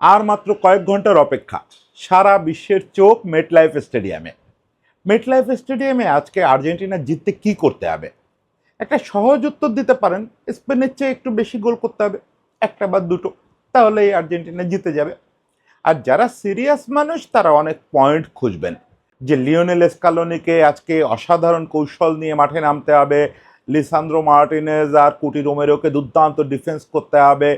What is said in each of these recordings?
আর মাত্র কয়েক ঘন্টার অপেক্ষা, সারা বিশ্বের চোখ মেটলাইফ স্টেডিয়ামে। মেটলাইফ স্টেডিয়ামে আজকে আর্জেন্টিনা জিততে কি করতে হবে? একটা সহজ উত্তর দিতে পারেন, স্পেনের চেয়ে একটু বেশি গোল করতে হবে, একটা বা দুটো, তাহলেই আর্জেন্টিনা জিতে যাবে। আর যারা সিরিয়াস মানুষ তারা অনেক পয়েন্ট খুঁজবেন, যে লিওনেল স্কালোনিকে আজকে অসাধারণ কৌশল নিয়ে মাঠে নামতে হবে, লিসান্দ্রো মার্টিনেজ আর কুটি রোমেরোকে দুর্দান্ত ডিফেন্স করতে হবে,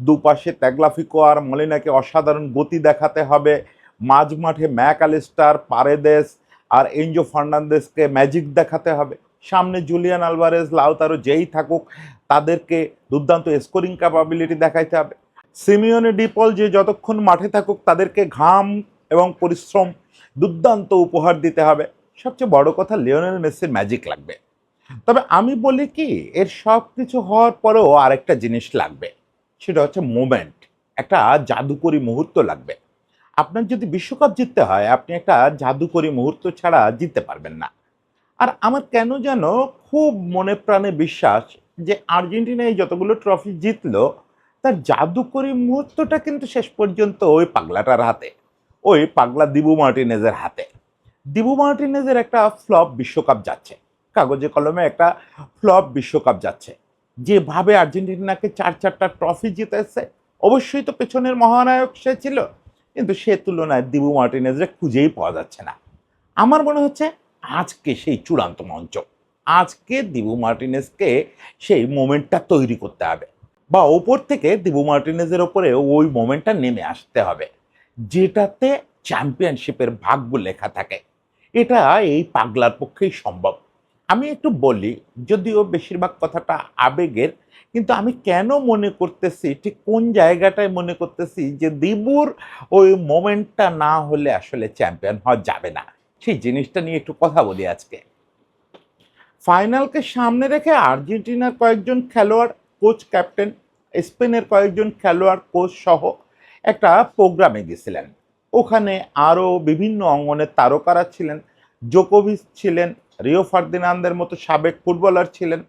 দুপাশে ত্যাগলাফিকো আর মলিনাকে অসাধারণ গতি দেখাতে হবে, মাঝ মাঠে ম্যাক আলিস্টার, পারেদেস আর এনজো ফার্নান্দেসকে ম্যাজিক দেখাতে হবে, সামনে জুলিয়ান আলভারেজ, লাউতারো যেই থাকুক তাদেরকে দুর্দান্ত স্কোরিং ক্যাপাবিলিটি দেখাইতে হবে। সিমিওনে ডিপল যে যতক্ষণ মাঠে থাকুক তাদেরকে ঘাম এবং পরিশ্রম দুর্দান্ত উপহার দিতে হবে। সবচেয়ে বড় কথা, লিওনেল মেসির ম্যাজিক লাগবে। তবে আমি বলি কি, এর সব কিছু হওয়ার পরেও আরেকটা জিনিস লাগবে, সেটা হচ্ছে মোমেন্ট। একটা জাদুকরী মুহূর্ত লাগবে। আপনার যদি বিশ্বকাপ জিততে হয়, আপনি একটা জাদুকরী মুহূর্ত ছাড়া জিততে পারবেন না। আর আমার কেন যেন খুব মনে প্রাণে বিশ্বাস যে আর্জেন্টিনা এই যতগুলো ট্রফি জিতলো, তার জাদুকরী মুহূর্তটা কিন্তু শেষ পর্যন্ত ওই পাগলাটার হাতে, ওই পাগলা দিবু মার্টিনেজের হাতে। দিবু মার্টিনেজের একটা ফ্লপ বিশ্বকাপ যাচ্ছে, কাগজে কলমে একটা ফ্লপ বিশ্বকাপ যাচ্ছে। যেভাবে আর্জেন্টিনাকে চার চারটা ট্রফি জিতেছে, অবশ্যই তো পেছনের মহানায়ক সে ছিল, কিন্তু সে তুলনায় দিবু মার্টিনেজরে খুঁজেই পাওয়া যাচ্ছে না। আমার মনে হচ্ছে আজকে সেই চূড়ান্ত মঞ্চ, আজকে দিবু মার্টিনেজকে সেই মোমেন্টটা তৈরি করতে হবে, বা ওপর থেকে দিবু মার্টিনেজের ওপরে ওই মোমেন্টটা নেমে আসতে হবে, যেটাতে চ্যাম্পিয়নশিপের ভাগ্য লেখা থাকে। এটা এই পাগলার পক্ষেই সম্ভব। আমি একটু বলি, যদিও বেশিরভাগ কথাটা আবেগের, কিন্তু আমি কেন মনে করতেছি, ঠিক কোন জায়গাটায় মনে করতেছি যে দিবুর ওই মোমেন্টটা না হলে আসলে চ্যাম্পিয়ন হওয়া যাবে না, সেই জিনিসটা নিয়ে একটু কথা বলি আজকে। ফাইনালকে সামনে রেখে আর্জেন্টিনার কয়েকজন খেলোয়াড়, কোচ, ক্যাপ্টেন, স্পেনের কয়েকজন খেলোয়াড়, কোচ সহ একটা প্রোগ্রামে গেছিলেন। ওখানে আরও বিভিন্ন অঙ্গনের তারকারা ছিলেন, জোকোভিচ ছিলেন, রিও ফার্দিনান্দের মতো সাবেক ফুটবলার ছিলেন।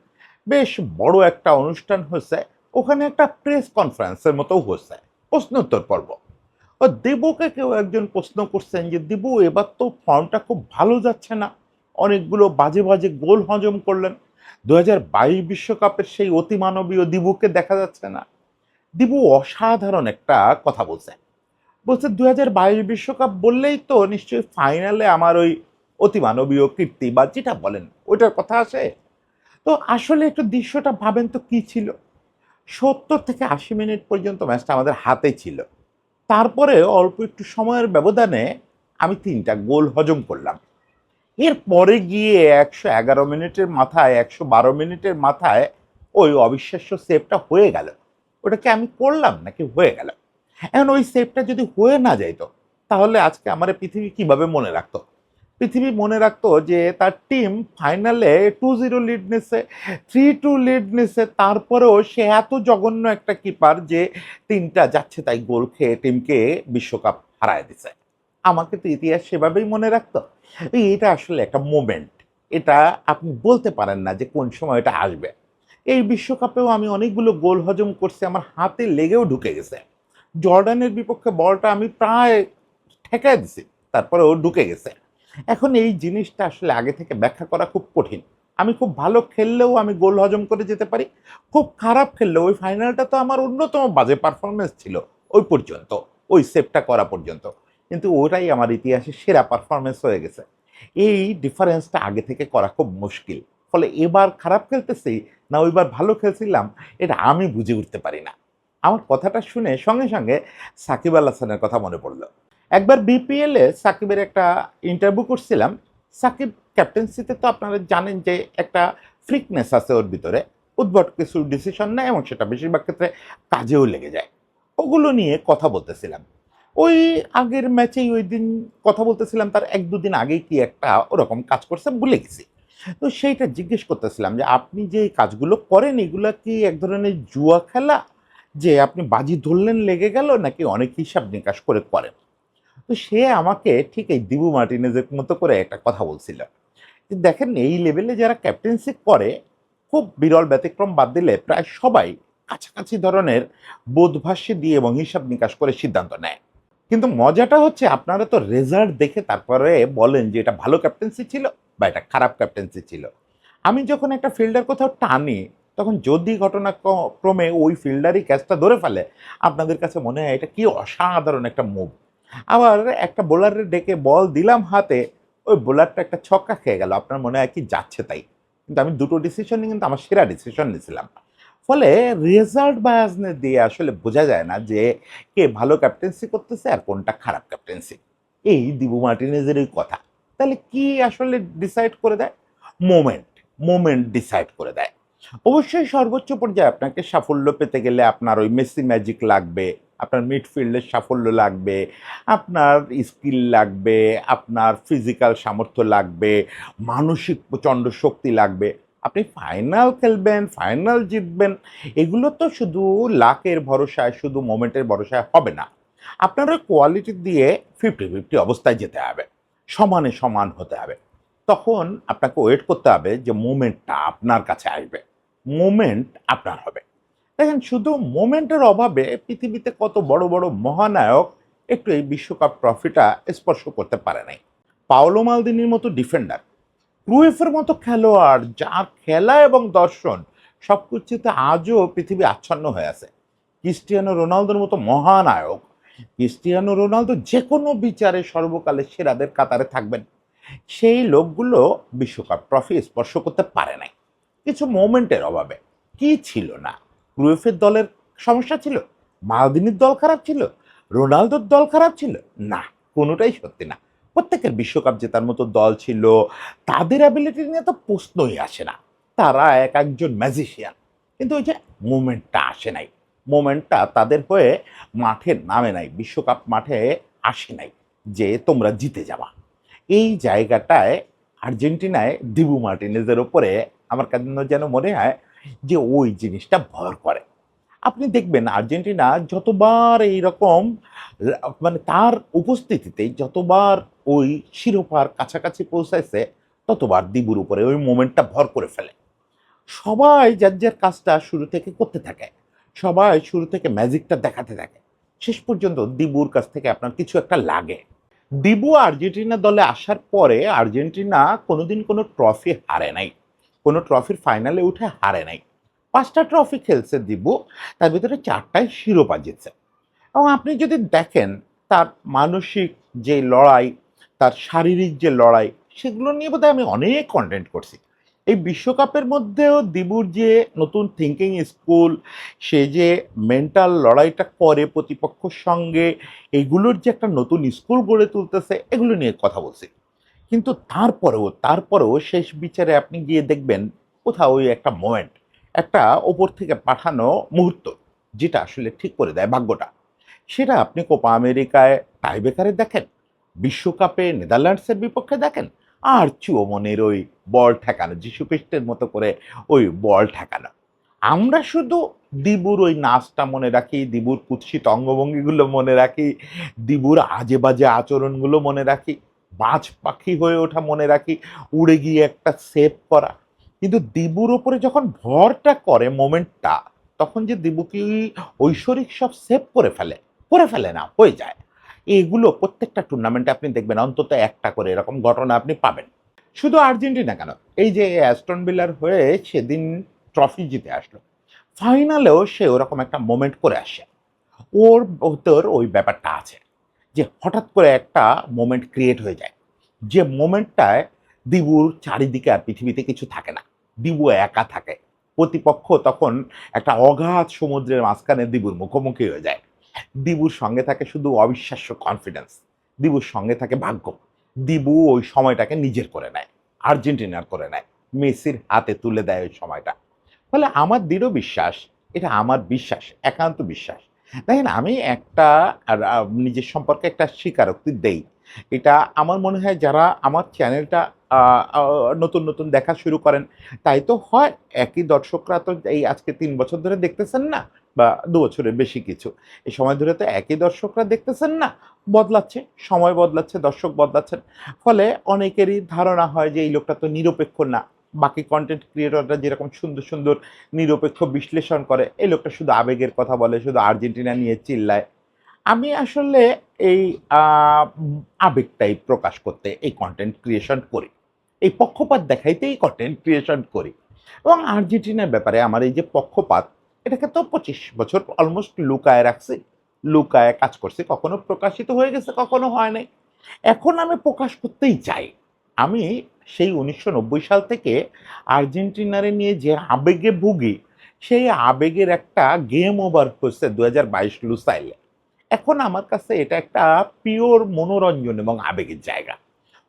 বেশ বড় একটা অনুষ্ঠান হয়েছে। ওখানে একটা প্রেস কনফারেন্সের মতো হয়েছে, প্রশ্নোত্তর পর্ব। ও দেবুকে কেউ একজন প্রশ্ন করছেন যে, দিবু এবার তো ফর্মটা খুব ভালো যাচ্ছে না, অনেকগুলো বাজে বাজে গোল হজম করলেন, 2022 বিশ্বকাপের সেই অতিমানবীয় দিবুকে দেখা যাচ্ছে না। দিবু অসাধারণ একটা কথা বলছে, বলছে 2022 বিশ্বকাপ বললেই তো নিশ্চয়ই ফাইনালে আমার ওই অতিমানবীয় কীর্তি বা যেটা বলেন ওইটার কথা আসে। তো আসলে একটু দৃশ্যটা ভাবেন তো কি ছিল, 70 থেকে 80 মিনিট পর্যন্ত ম্যাচটা আমাদের হাতে ছিল। তারপরে অল্প একটু সময়ের ব্যবধানে আমি 3টা গোল হজম করলাম। এরপরে গিয়ে 111 মিনিটের মাথায়, 112 মিনিটের মাথায় ওই অবিশ্বাস্য সেভটা হয়ে গেল। ওটাকে আমি করলাম নাকি হয়ে গেল? এখন ওই সেভটা যদি হয়ে না যাইতো, তাহলে আজকে আমার পৃথিবী কিভাবে মনে রাখতো? পৃথিবী মনে রাখতো যে তার টিম ফাইনালে 2-0 লিড নিছে, 3-2 লিড নিছে, তারপরেও সে এত জঘন্য একটা কিপার যে 3টা যাচ্ছে তাই গোল খেয়ে টিমকে বিশ্বকাপ হারায় দিছে। আমাকে তো ইতিহাস সেভাবেই মনে রাখতো। এটা আসলে একটা মোমেন্ট। এটা আপনি বলতে পারেন না যে কোন সময় এটা আসবে। এই বিশ্বকাপেও আমি অনেকগুলো গোল হজম করছি, আমার হাতে লেগেও ঢুকে গেছে। জর্ডানের বিপক্ষে বলটা আমি প্রায় ঠেকায় দিছি, তারপরেও ঢুকে গেছে। এখন এই জিনিসটা আসলে আগে থেকে ব্যাখ্যা করা খুব কঠিন। আমি খুব ভালো খেললেও আমি গোল হজম করে যেতে পারি। খুব খারাপ খেললেও, ওই ফাইনালটা তো আমার অন্যতম বাজে পারফরম্যান্স ছিল ওই পর্যন্ত, ওই সেভটা করা পর্যন্ত। কিন্তু ওটাই আমার ইতিহাসের সেরা পারফরম্যান্স হয়ে গেছে। এই ডিফারেন্সটা আগে থেকে করা খুব মুশকিল। ফলে এবার খারাপ খেলতেছি না ওইবার ভালো খেলছিলাম, এটা আমি বুঝে উঠতে পারি না। আমার কথাটা শুনে সঙ্গে সঙ্গে সাকিব আল হাসানের কথা মনে পড়ল। একবার বিপিএলে সাকিবের একটা ইন্টারভিউ করছিলাম। সাকিব ক্যাপ্টেন্সিতে তো আপনারা জানেন যে একটা ফ্রিকনেস আছে ওর ভিতরে, উদ্ভট কিছু ডিসিশন নেয় এবং সেটা বেশিরভাগ ক্ষেত্রে কাজেও লেগে যায়। ওগুলো নিয়ে কথা বলতেছিলাম। ওই আগের ম্যাচেই ওই দিন কথা বলতেছিলাম, তার 1-2 দিন আগেই কি একটা ওরকম কাজ করছে ভুলে গেছি। তো সেইটা জিজ্ঞেস করতেছিলাম যে, আপনি যে এই কাজগুলো করেন এগুলা কি এক ধরনের জুয়া খেলা, যে আপনি বাজি ধরলেন লেগে গেল, নাকি অনেক হিসাব নিকাশ করে করেন? তো সে আমাকে ঠিক এই দিবু মার্টিনেজের মতো করে একটা কথা বলছিল যে, দেখেন এই লেভেলে যারা ক্যাপ্টেন্সি করে, খুব বিরল ব্যতিক্রম বাদ দিলে প্রায় সবাই কাছাকাছি ধরনের বোধভাষ্য দিয়ে এবং হিসাব নিকাশ করে সিদ্ধান্ত নেয়। কিন্তু মজাটা হচ্ছে আপনারা তো রেজাল্ট দেখে তারপরে বলেন যে এটা ভালো ক্যাপ্টেন্সি ছিল বা এটা খারাপ ক্যাপ্টেন্সি ছিল। আমি যখন একটা ফিল্ডার কোথাও টানি, তখন যদি ঘটনাক্রমে ওই ফিল্ডারই ক্যাচটা ধরে ফেলে, আপনাদের কাছে মনে হয় এটা কি অসাধারণ একটা মুভ। আবার একটা বোলারের ডেকে বল দিলাম হাতে, ওই বোলারটা একটা ছক্কা খেয়ে গেল, আপনার মনে হয় কি যাচ্ছে তাই। কিন্তু আমি দুটো ডিসিশনই কিন্তু আমার সেরা ডিসিশন নিয়েছিলাম। ফলে রেজাল্ট বায়াসনেস দিয়ে আসলে বোঝা যায় না যে কে ভালো ক্যাপ্টেন্সি করতেছে আর কোনটা খারাপ ক্যাপ্টেন্সি। এই দিবু মার্টিনেজের কথা। তাহলে কি আসলে ডিসাইড করে দেয়? মোমেন্ট। মোমেন্ট ডিসাইড করে দেয়। অবশ্যই সর্বোচ্চ পর্যায়ে আপনাকে সাফল্য পেতে গেলে আপনার ওই মেসি ম্যাজিক লাগবে, আপনার মিডফিল্ডের সাফল্য লাগবে, আপনার স্কিল লাগবে, আপনার ফিজিক্যাল সামর্থ্য লাগবে, মানসিক প্রচণ্ড শক্তি লাগবে। আপনি ফাইনাল খেলবেন, ফাইনাল জিতবেন, এগুলো তো শুধু লাকের ভরসায়, শুধু মোমেন্টের ভরসায় হবে না। আপনার ওই কোয়ালিটি দিয়ে 50-50 অবস্থায় যেতে হবে, সমানে সমান হতে হবে। তখন আপনাকে ওয়েট করতে হবে যে মোমেন্টটা আপনার কাছে আসবে, মোমেন্ট আপনার হবে। দেখেন, শুধু মোমেন্টের অভাবে পৃথিবীতে কত বড় বড় মহানায়ক একটু এই বিশ্বকাপ ট্রফিটা স্পর্শ করতে পারে নাই। পাওলো মালদিনির মতো ডিফেন্ডার, ক্রুইফের মতো খেলোয়াড় যার খেলা এবং দর্শন সবকিছুতে আজও পৃথিবী আচ্ছন্ন হয়ে আছে, ক্রিস্টিয়ানো রোনালদোর মতো মহানায়ক, ক্রিস্টিয়ানো রোনালদো যে কোনো বিচারে সর্বকালের সেরাদের কাতারে থাকবেন, সেই লোকগুলো বিশ্বকাপ ট্রফি স্পর্শ করতে পারে নাই কিছু মোমেন্টের অভাবে। কি ছিল না? ক্রুইফের দলের সমস্যা ছিল? মালদিনির দল খারাপ ছিল? রোনালদোর দল খারাপ ছিল? না, কোনোটাই সত্যি না। প্রত্যেকের বিশ্বকাপ জেতার মতো দল ছিল, তাদের অ্যাবিলিটি নিয়ে তো প্রশ্নই আসে না, তারা এক একজন ম্যাজিশিয়ান। কিন্তু ওই যে মোমেন্টটা আসে নাই, মোমেন্টটা তাদের হয়ে মাঠে নামে নাই, বিশ্বকাপ মাঠে আসে নাই যে তোমরা জিতে যাবা। এই জায়গাটায় আর্জেন্টিনায় দিবু মার্টিনেজের ওপরে আমার কেন যেন মনে হয় যে ওই জিনিসটা ভর করে। আপনি দেখবেন আর্জেন্টিনা যতবার এইরকম মানে তার উপস্থিতিতে যতবার ওই শিরোপার কাছাকাছি পৌঁছাইছে, ততবার দিবুর উপরে ওই মোমেন্টটা ভর করে ফেলে। সবাই যার যার কাজটা শুরু থেকে করতে থাকে, সবাই শুরু থেকে ম্যাজিকটা দেখাতে থাকে, শেষ পর্যন্ত দিবুর কাছ থেকে আপনার কিছু একটা লাগে। দিবু আর্জেন্টিনা দলে আসার পরে আর্জেন্টিনা কোনোদিন কোনো ট্রফি হারে নাই, কোনো ট্রফির ফাইনালে উঠে হারে নাই। 5টা ট্রফি খেলছে দিবু, তার ভিতরে 4টাই শিরোপা জিতছে। এবং আপনি যদি দেখেন তার মানসিক যে লড়াই, তার শারীরিক যে লড়াই, সেগুলো নিয়ে বোধহয় আমি অনেক কন্টেন্ট করছি। এই বিশ্বকাপের মধ্যেও দিবুর যে নতুন থিঙ্কিং স্কুল, সে যে মেন্টাল লড়াইটা করে প্রতিপক্ষের সঙ্গে, এগুলোর যে একটা নতুন স্কুল গড়ে তুলতেছে, এগুলো নিয়ে কথা বলছি। কিন্তু তারপরেও শেষ বিচারে আপনি গিয়ে দেখবেন কোথাও ওই একটা মোমেন্ট, একটা ওপর থেকে পাঠানো মুহূর্ত, যেটা আসলে ঠিক করে দেয় ভাগ্যটা। সেটা আপনি কোপা আমেরিকায় টাইব্রেকারে দেখেন, বিশ্বকাপে নেদারল্যান্ডসের বিপক্ষে দেখেন, আর চুয়োমনের ওই বল ঠেকানো, যিশু খ্রিস্টের মতো করে ওই বল ঠেকানো। আমরা শুধু দিবুর ওই নাচটা মনে রাখি, দিবুর কুৎসিত অঙ্গভঙ্গিগুলো মনে রাখি, দিবুর আজে বাজে আচরণগুলো মনে রাখি, বাজ পাখি হয়ে ওঠা মনে রাখি, উড়ে গিয়ে একটা সেভ করা। কিন্তু দিবুর ওপরে যখন ভরটা করে মোমেন্টটা, তখন যে দিবু কি ঐশ্বরিক সব সেভ করে ফেলে না, হয়ে যায়। এগুলো প্রত্যেকটা টুর্নামেন্টে আপনি দেখবেন অন্তত একটা করে এরকম ঘটনা আপনি পাবেন। শুধু আর্জেন্টিনা কেন, এই যে অ্যাস্টন ভিলার হয়ে সেদিন ট্রফি জিতে আসলো, ফাইনালেও সে ওরকম একটা মোমেন্ট করে আসে। ওর ভেতর ওই ব্যাপারটা আছে যে হঠাৎ করে একটা মোমেন্ট ক্রিয়েট হয়ে যায়, যে মোমেন্টটায় দিবুর চারিদিকে আর পৃথিবীতে কিছু থাকে না, দিবু একা থাকে। প্রতিপক্ষ তখন একটা অগাধ সমুদ্রের মাঝখানে দিবুর মুখোমুখি হয়ে যায়। দিবুর সঙ্গে থাকে শুধু অবিশ্বাস্য কনফিডেন্স, দিবুর সঙ্গে থাকে ভাগ্য। দিবু ওই সময়টাকে নিজের করে নেয়, আর্জেন্টিনার করে নেয়, মেসির হাতে তুলে দেয় ওই সময়টা। ফলে আমার দৃঢ় বিশ্বাস, এটা আমার বিশ্বাস, একান্ত বিশ্বাস। দেখেন, আমি একটা নিজের সম্পর্কে একটা স্বীকারোক্তি দেই। এটা আমার মনে হয় যারা আমার চ্যানেলটা নতুন নতুন দেখা শুরু করেন, তাই তো হয়। একই দর্শকরা তো এই আজকে 3 বছর ধরে দেখতেছেন না, বা 2 বছরের বেশি কিছু, এই সময় ধরে তো একই দর্শকরা দেখতেছেন না, বদলাচ্ছে, সময় বদলাচ্ছে, দর্শক বদলাচ্ছেন। ফলে অনেকেরই ধারণা হয় যে এই লোকটা তো নিরপেক্ষ না। বাকি কন্টেন্ট ক্রিয়েটররা যেরকম সুন্দর সুন্দর নিরপেক্ষ বিশ্লেষণ করে, এই লোকটা শুধু আবেগের কথা বলে, শুধু আর্জেন্টিনা নিয়ে চিল্লায়। আমি আসলে এই আবেগটাই প্রকাশ করতে এই কন্টেন্ট ক্রিয়েশন করি, এই পক্ষপাত দেখাইতেই কন্টেন্ট ক্রিয়েশন করি। এবং আর্জেন্টিনার ব্যাপারে আমার এই যে পক্ষপাত, এটাকে তো 25 বছর অলমোস্ট লুকায় রাখছি, লুকায় কাজ করছি, কখনো প্রকাশিত হয়ে গেছে, কখনো হয় নাই। এখন আমি প্রকাশ করতেই চাই। আমি সেই 1990 সাল থেকে আর্জেন্টিনারে নিয়ে যে আবেগে ভুগি, সেই আবেগের একটা গেম ওভার হচ্ছে 2022 লুসাইলে। এখন আমার কাছে এটা একটা পিওর মনোরঞ্জন এবং আবেগের জায়গা।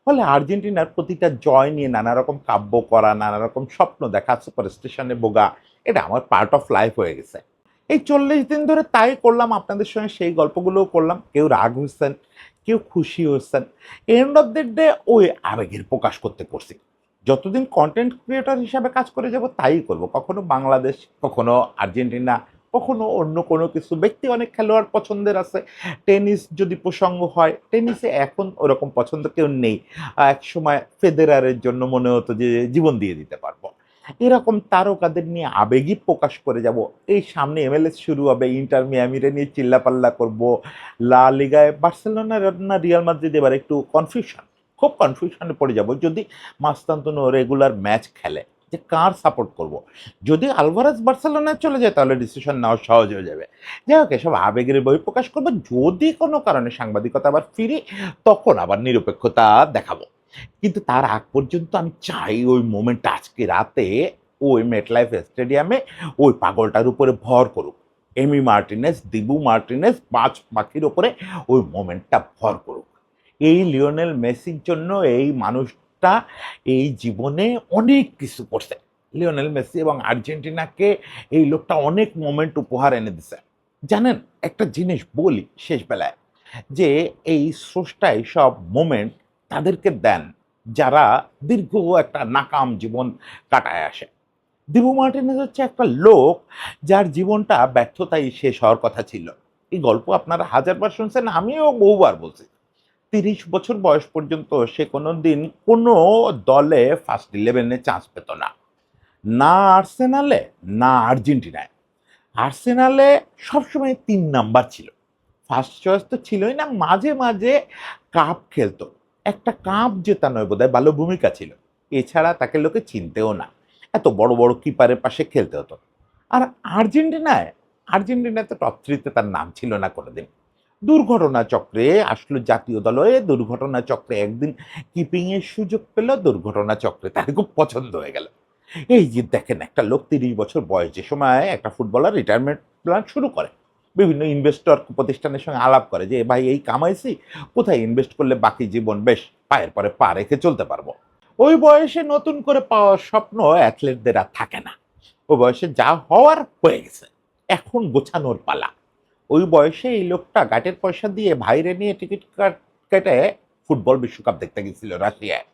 ফলে আর্জেন্টিনার প্রতিটা জয় নিয়ে নানা রকম কাব্য করা, নানা রকম স্বপ্ন দেখা, সুপারস্টিশনে ভোগা, এটা আমার পার্ট অফ লাইফ হয়ে গেছে। এই 40 দিন ধরে তাই করলাম, আপনাদের সঙ্গে সেই গল্পগুলোও করলাম। কেউ রাগ হচ্ছেন, কেউ খুশি হচ্ছেন। এন্ড অফ দ্য ডে ওই আবেগের প্রকাশ করতে করছি। যতদিন কন্টেন্ট ক্রিয়েটর হিসাবে কাজ করে যাব তাই করব। কখনো বাংলাদেশ, কখনো আর্জেন্টিনা, কখনো অন্য কোনো কিছু। ব্যক্তি অনেক খেলোয়াড় পছন্দের আছে। টেনিস যদি প্রসঙ্গ হয়, টেনিসে এখন ওরকম পছন্দ কেউ নেই। একসময় ফেদেরারের জন্য মনে হতো যে জীবন দিয়ে দিতে পারবো। এরকম তারকাদের নিয়ে আবেগই প্রকাশ করে যাব। এই সামনে MLS শুরু হবে, ইন্টার মিয়ামিরে নিয়ে চিল্লাপাল্লা করব। লা লিগায় বার্সেলোনা না রিয়াল মাদ্রিদ এবার একটু কনফিউশন, খুব কনফিউশনে পড়ে যাব যদি মাস্তান্তনো রেগুলার ম্যাচ খেলে, যে কার সাপোর্ট করব। যদি আলভারেজ বার্সেলোনায় চলে যায় তাহলে ডিসিশন নেওয়া সহজ হয়ে যাবে। যাই হোক, এসব আবেগের বই প্রকাশ করবো। যদি কোনো কারণে সাংবাদিকতা আবার ফিরি, তখন আবার নিরপেক্ষতা দেখাবো। কিন্তু তার আগ পর্যন্ত আমি চাই ওই মোমেন্টটা আজকে রাতে ওই মেটলাইফ স্টেডিয়ামে ওই পাগলটার উপরে ভর করুক। এমি মার্টিনেজ, দিবু মার্টিনেজ, 5 পাখির ওপরে ওই মোমেন্টটা ভর করুক। এই লিওনেল মেসির জন্য এই মানুষটা এই জীবনে অনেক কিছু করছে। লিওনেল মেসি এবং আর্জেন্টিনাকে এই লোকটা অনেক মোমেন্ট উপহার এনে দিছে। জানেন, একটা জিনিস বলি শেষ বেলায়, যে এই স্রষ্টা এইসব মোমেন্ট তাদেরকে দেন যারা দীর্ঘ একটা নাকাম জীবন কাটায় আসে। দিবু মার্টিনেজ হচ্ছে একটা লোক যার জীবনটা ব্যর্থতায় শেষ হওয়ার কথা ছিল। এই গল্প আপনারা হাজারবার শুনছেন, আমিও বহুবার বলছি। 30 বছর বয়স পর্যন্ত সে কোনো দিন কোনো দলে ফার্স্ট ইলেভেনে চান্স পেত না, না আর্সেনালে, না আর্জেন্টিনায়। আর্সেনালে সবসময় 3 নাম্বার ছিল, ফার্স্ট চয়েস তো ছিলই না। মাঝে মাঝে কাপ খেলতো, একটা কাপ জেতা নয় বোধহয় ভালো ভূমিকা ছিল। এছাড়া তাকে লোকে চিনতেও না, এত বড় বড় কিপারের পাশে খেলতে হতো। আর আর্জেন্টিনায়, আর্জেন্টিনায় তো টপ থ্রিতে তার নাম ছিল না কোনোদিন। দুর্ঘটনা চক্রে আসলো জাতীয় দলে, দুর্ঘটনা চক্রে একদিন কিপিংয়ের সুযোগ পেল, দুর্ঘটনা চক্রে তার খুব পছন্দ হয়ে গেল। এই যে দেখেন, একটা লোক 30 বছর বয়স, যে সময় একটা ফুটবলার রিটায়ারমেন্ট প্ল্যান শুরু করে, বিভিন্ন ইনভেস্টর প্রতিষ্ঠানের সঙ্গে আলাপ করে যে ভাই এই কামাইছি, কোথায় ইনভেস্ট করলে বাকি জীবন বেশ পায়ের পরে পা রেখে চলতে পারবো। ওই বয়সে নতুন করে পাওয়ার স্বপ্ন অ্যাথলেটদের আর থাকে না। ওই বয়সে যা হওয়ার হয়ে গেছে, এখন গোছানোর পালা। ওই বয়সে এই লোকটা গাটের পয়সা দিয়ে ভাইরে নিয়ে টিকিট কেটে ফুটবল বিশ্বকাপ দেখতে গেছিল রাশিয়ায়।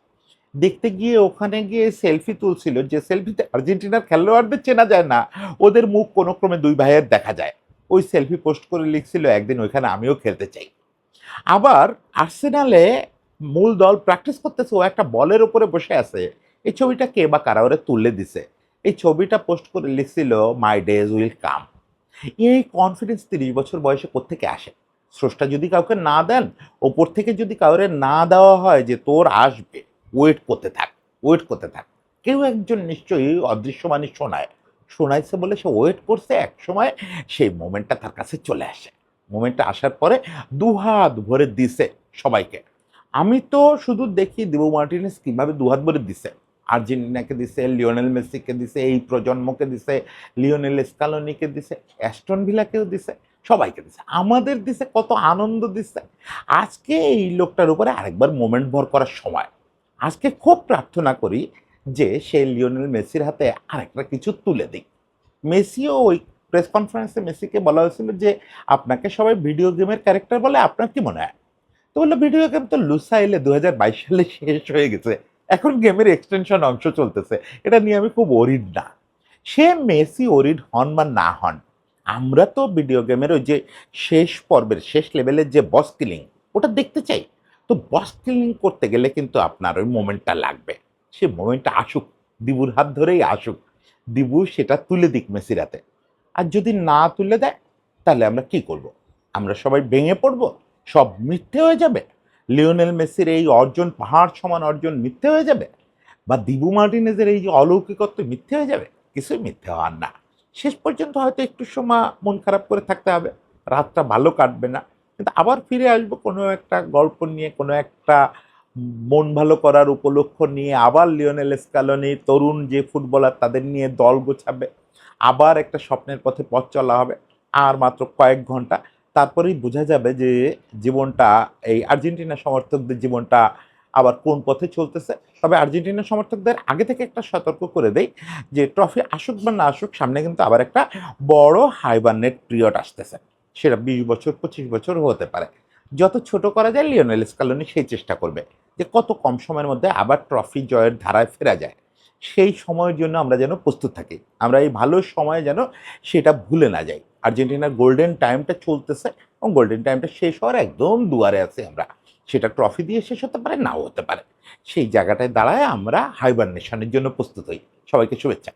দেখতে গিয়ে ওখানে গিয়ে সেলফি তুলছিল, যে সেলফিতে আর্জেন্টিনার খেলোয়াড়দের চেনা যায় না, ওদের মুখ কোনো ক্রমে দুই ভাইয়ের দেখা যায়। ওই সেলফি পোস্ট করে লিখছিল একদিন ওইখানে আমিও খেলতে চাই। আবার আর্সেনালে মূল দল প্র্যাকটিস করতেছে, ও একটা বলের উপরে বসে আছে। এই ছবিটা কে বা কারা ওরে তুলে দিছে, এই ছবিটা পোস্ট করে লিখছিল মাই ডেজ উইল কাম। এই কনফিডেন্স 30 বছর বয়সে কোত্থেকে আসে? স্রষ্টা যদি কাউকে না দেন, ওপর থেকে যদি কাউরে না দেওয়া হয় যে তোর আসবে, ওয়েট করতে থাক, ওয়েট করতে থাক। কেউ একজন নিশ্চয়ই অদৃশ্যমানই শোনায়, শোনাইছে বলে সে ওয়েট করছে, এক সময় সেই মোমেন্টটা তার কাছে চলে আসে। মোমেন্টটা আসার পরে দুহাত ভরে দিছে সবাইকে। আমি তো শুধু দেখি দিবু মার্টিনেজ কিভাবে দুহাত ভরে দিছে। আর্জেন্টিনাকে দিছে, লিওনেল মেসিকে দিছে, এই প্রজন্মকে দিছে, লিওনেল স্কালোনিকে দিছে, অ্যাস্টন ভিলাকেও দিছে, সবাইকে দিছে, আমাদের দিছে, কত আনন্দ দিছে। আজকে এই লোকটার উপরে আরেকবার মোমেন্ট ভর করার সময়। আজকে খুব প্রার্থনা করি যে সে লিওনেল মেসির হাতে আরেকটা কিছু তুলে দিক। মেসিও ওই প্রেস কনফারেন্সে মেসিকে বলা হয়েছিল যে আপনাকে সবাই ভিডিও গেমের ক্যারেক্টার বলে, আপনার কি মনে হয়? তো বললো ভিডিও গেম তো লুসাইলে 2022 সালে শেষ হয়ে গেছে, এখন গেমের এক্সটেনশন অংশ চলতেছে, এটা নিয়ে আমি খুব ওরিড না। সে মেসি ওরিড হন বা না হন, আমরা তো ভিডিও গেমের ওই যে শেষ পর্বের শেষ লেভেলের যে বস কিলিং, ওটা দেখতে চাই। তো বস কিলিং করতে গেলে কিন্তু আপনার ওই মোমেন্টটা লাগবে, সে মোমেন্টটা আসুক। দিবুর হাত ধরেই আসুক, দিবু সেটা তুলে দিক মেসির হাতে। আর যদি না তুলে দেয় তাহলে আমরা কি করব? আমরা সবাই ভেঙে পড়ব? সব মিথ্যে হয়ে যাবে? লিওনেল মেসির এই অর্জন, পাহাড় সমান অর্জন মিথ্যে হয়ে যাবে? বা দিবু মার্টিনেজের এই যে অলৌকিকত্ব মিথ্যে হয়ে যাবে? কিছুই মিথ্যে হওয়ার না। শেষ পর্যন্ত হয়তো একটু সময় মন খারাপ করে থাকতে হবে, রাতটা ভালো কাটবে না, কিন্তু আবার ফিরে আসবো কোনো একটা গল্প নিয়ে, কোনো একটা মন ভালো করার উপলক্ষ নিয়ে। আবার লিওনেল স্ক্যালোনি, তরুণ যে ফুটবলার, তাদের নিয়ে দল গোছাবে, আবার একটা স্বপ্নের পথে পথ চলা হবে। আর মাত্র কয়েক ঘন্টা, তারপরেই বোঝা যাবে যে জীবনটা, এই আর্জেন্টিনা সমর্থকদের জীবনটা আবার কোন পথে চলতেছে। তবে আর্জেন্টিনা সমর্থকদের আগে থেকে একটা সতর্ক করে দেই যে ট্রফি আসুক বা না আসুক, সামনে কিন্তু আবার একটা বড় হাইবারনেট পিরিয়ড আসতেছে। সেটা 20 বছর, 25 বছর হতে পারে। যত ছোট করা যায় লিওনেল স্ক্যালোনি সেই চেষ্টা করবে যে কত কম সময়ের মধ্যে আবার ট্রফি জয়ের ধারায় ফেরা যায়। সেই সময়ের জন্য আমরা যেন প্রস্তুত থাকি, আমরা এই ভালো সময়ে যেন সেটা ভুলে না যাই। আর্জেন্টিনার গোল্ডেন টাইমটা চলতেছে এবং গোল্ডেন টাইমটা শেষ হওয়ার একদম দুয়ারে আছি আমরা। সেটা ট্রফি দিয়ে শেষ হতে পারে, নাও হতে পারে। সেই জায়গাটায় দাঁড়ায় আমরা হাইবারনেশনের জন্য প্রস্তুত হই। সবাইকে শুভেচ্ছা।